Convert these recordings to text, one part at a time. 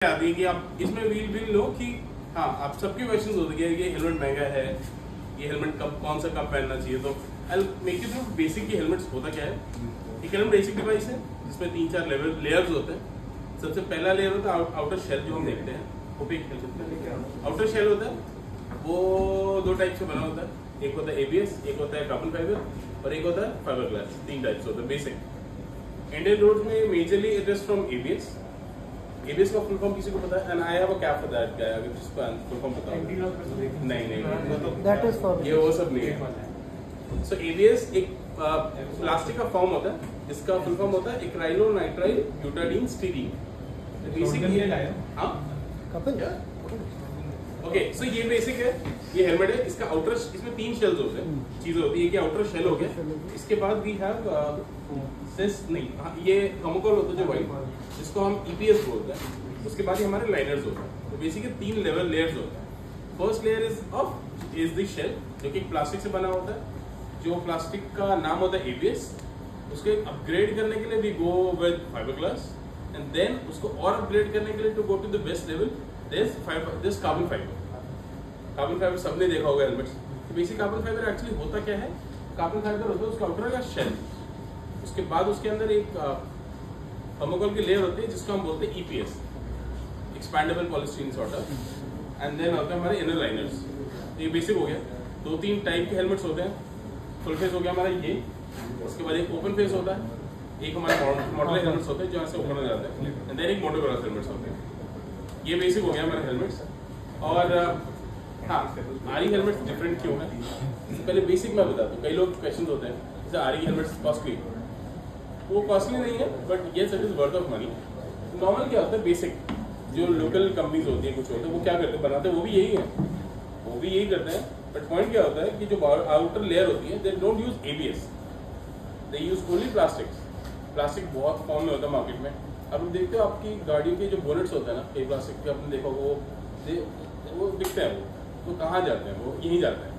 आती है कि आप इसमें व्हील लो कि हाँ आप सबके क्वेश्चंस होते हैं ये हेलमेट महंगा है, ये हेलमेट कौन सा कब पहनना चाहिए। तो आई मेक यू बेसिक की हेलमेट्स होता क्या है। एक हेलमेट बेसिक डिवाइस है जिसमें 3-4 लेयर्स होते हैं। सबसे पहला लेयर होता है आउटर शेल, जो हम देखते हैं वो भी आउटर शेल होता है। वो दो टाइप से बना होता है, एक होता है ABS, एक होता है कार्बन फाइबर और एक होता है फाइबर ग्लास। 3 टाइप्स होता है बेसिक। इंडियन रोड में majorly it is from ABS। ABS का फुल फॉर्म किसी को पता है? And I have a cap for that guy, अगर जिसको फुल फॉर्म पता हो। नहीं दैट इज फॉर ये वो सब नहीं है। सो ABS एक प्लास्टिक का फॉर्म होता है जिसका फुल फॉर्म होता है एक्राइलोनाइट्राइल ब्यूटाडीन स्टीरीन। बेसिकली हां कपल ओके। सो ये बेसिक है, ये हेलमेट है। इसका आउटर, इसमें 3 शेल्स होते हैं, चीजें होती है कि आउटर शेल हो गया। इसके बाद वी हैव सिस नहीं हाँ, ये थर्मोकोल होता है जो व्हाइट, जिसको हम EPS बोलते हैं। उसके बाद ये हमारे लाइनर्स होते हैं। तो बेसिकली 3 लेयर्स होते हैं। First layer is the shell, जो कि प्लास्टिक से बना होता है। जो प्लास्टिक का नाम होता है ABS। उसको अपग्रेड करने के लिए we go with fibre glass and then उसको और अपग्रेड करने के लिए to go to the best level this carbon fibre. Carbon fibre सबने देखा होगा हेलमेट्स। तो बेसिक कार्बन फाइबर एक्चुअली होता क्या है, कार्बन फाइबर होता है उसका आउटर का शेल। उसके बाद उसके अंदर एक थर्मोकोल की लेयर होती है जिसको हम बोलते हैं EPS, expandable polystyrene sort of. And then होता है हमारे इनर लाइनर्स। ये बेसिक हो गया। 2-3 टाइप के हेलमेट्स होते हैं। फुल फेस हो गया हमारा ये, उसके बाद एक ओपन फेस होता है, एक हमारे मॉडल हेलमेट्स होते हैं जो ऐसे ओपन हो जाते हैं, एंड देन एक मोटोक्रॉस हेलमेट्स होते हैं। ये बेसिक हो गया हमारे हेलमेट्स। और हाँ, आरी हेलमेट्स डिफरेंट क्यों है, पहले बेसिक मैं बताता हूँ। कई लोग क्वेश्चन होते हैं जैसे आरी हेलमेट्स कॉस्टली, वो कॉस्टली नहीं है but yes it is worth of money. Normal क्या होता है, बेसिक जो लोकल कंपनीज होती है कुछ होते हैं वो क्या करते हैं, बनाते हैं वो भी यही है, वो भी यही करते हैं। बट पॉइंट क्या होता है कि जो आउटर लेयर होती है they don't use ABS, they use only plastics. Plastic बहुत फॉर्म में होता है मार्केट में। अब देखते हो आपकी गाड़ियों के जो बोनेट्स होते हैं ना, कई प्लास्टिक के आपने देखा वो दिखते हैं, वो कहाँ जाते हैं, वो यहीं जाते हैं।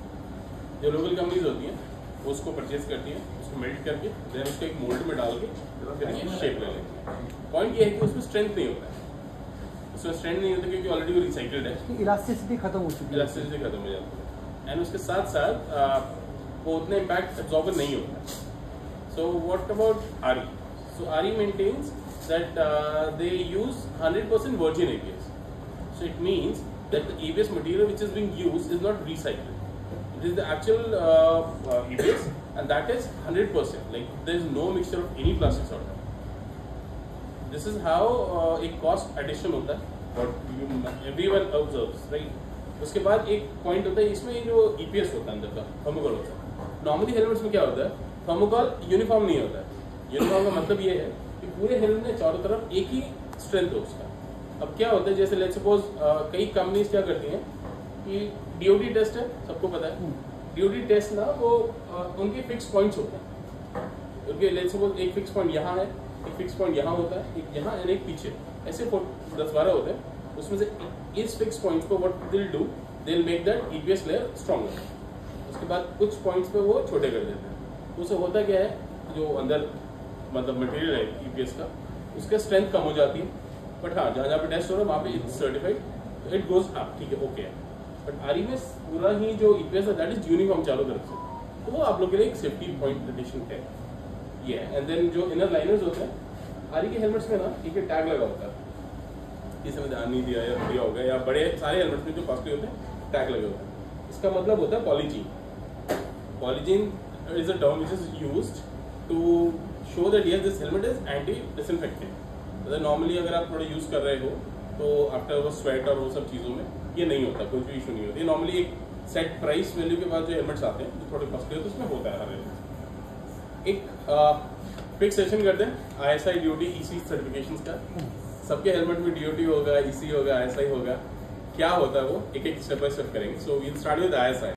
जो लोकल कंपनीज होती हैं वो उसको परचेज करती हैं, उसको मेल्ट करके देन उसको एक मोल्ड में डाल के फिर ये शेप ले लेती है। पॉइंट ये है कि उसमें स्ट्रेंथ नहीं होता है, उसमें स्ट्रेंथ नहीं होता क्योंकि ऑलरेडी वो रिसाइकल्ड है, इलास्टिसिटी खत्म हो चुकी है, इलास्टिसिटी खत्म हो जाती है। एंड उसके साथ साथ वो उतना इम्पैक्ट एब्जॉर्बर नहीं होता। So what about RE? So RE maintains that they use 100% virgin ABS. So it means that the ABS material which is being used is not recycled. It is the actual ABS and that is 100%. Like there is no mixture of any plastics out there. This is how एक cost addition होता है what everyone observes, right? उसके बाद एक point होता है इसमें जो EPS होता है अंदर का थर्मोकोल होता है। Normally हेलमेट्स में क्या होता है, थर्मोकोल यूनिफॉर्म नहीं होता है। यूनिफॉर्म का मतलब ये है कि पूरे हेलमेट में चारों तरफ एक ही स्ट्रेंथ है उसका। अब क्या होता है, जैसे लेट्स सपोज कई कंपनीज क्या करती हैं कि DOT टेस्ट है, सबको पता है। DOT टेस्ट ना वो उनके फिक्स पॉइंट्स होते हैं। उनके लेट्स सपोज एक फिक्स पॉइंट यहाँ है, एक फिक्स पॉइंट यहाँ होता है, एक यहाँ एंड एक पीछे, ऐसे 10-12 होते हैं। उसमें से इस फिक्स पॉइंट को व्हाट दिल do, they will make that EPS layer stronger. उसके बाद कुछ पॉइंट्स पे वो छोटे कर देते हैं। उससे होता क्या है, जो अंदर मतलब मटेरियल है EPS का, उसका स्ट्रेंथ कम हो जाती है। बट हाँ, जहाँ पे टेस्ट हो रहा है वहाँ पे इट्स सर्टिफाइड, तो इट गोज अप, ठीक है, ओके है। बट RE में पूरा ही जो EPS है दैट इज यूनिफॉर्म चारों तरफ से, तो वो आप लोग के लिए एक सेफ्टी पॉइंट एडिशन है ये। एंड देन जो इनर लाइनर्स होते हैं RE के हेलमेट्स में ना, एक टैग लगा होता है, इसमें ध्यान नहीं दिया या दिया होगा, या बड़े सारे हेलमेट्स में जो कॉस्टली होते हैं टैग लगे होते हैं। इसका मतलब होता है polygene. Polygene is a term which is used to show that yes this helmet is anti disinfectant। मतलब नॉर्मली अगर आप थोड़ा यूज कर रहे हो तो आफ्टर वो स्वेट और वो सब चीज़ों में ये नहीं होता, कोई भी इशू नहीं होती। नॉर्मली एक सेट प्राइस वैल्यू के बाद जो हेलमेट्स आते हैं जो थोड़े कॉस्टली होते हैं उसमें होता है हर हेलमेट। एक क्विक सेशन करते हैं ISI DOT EC सर्टिफिकेशंस का। सबके हेलमेट में DOT होगा, EC होगा, ISI होगा, क्या होता है वो एक एक स्टेप बाय स्टेप करेंगे। So we'll start with ISI।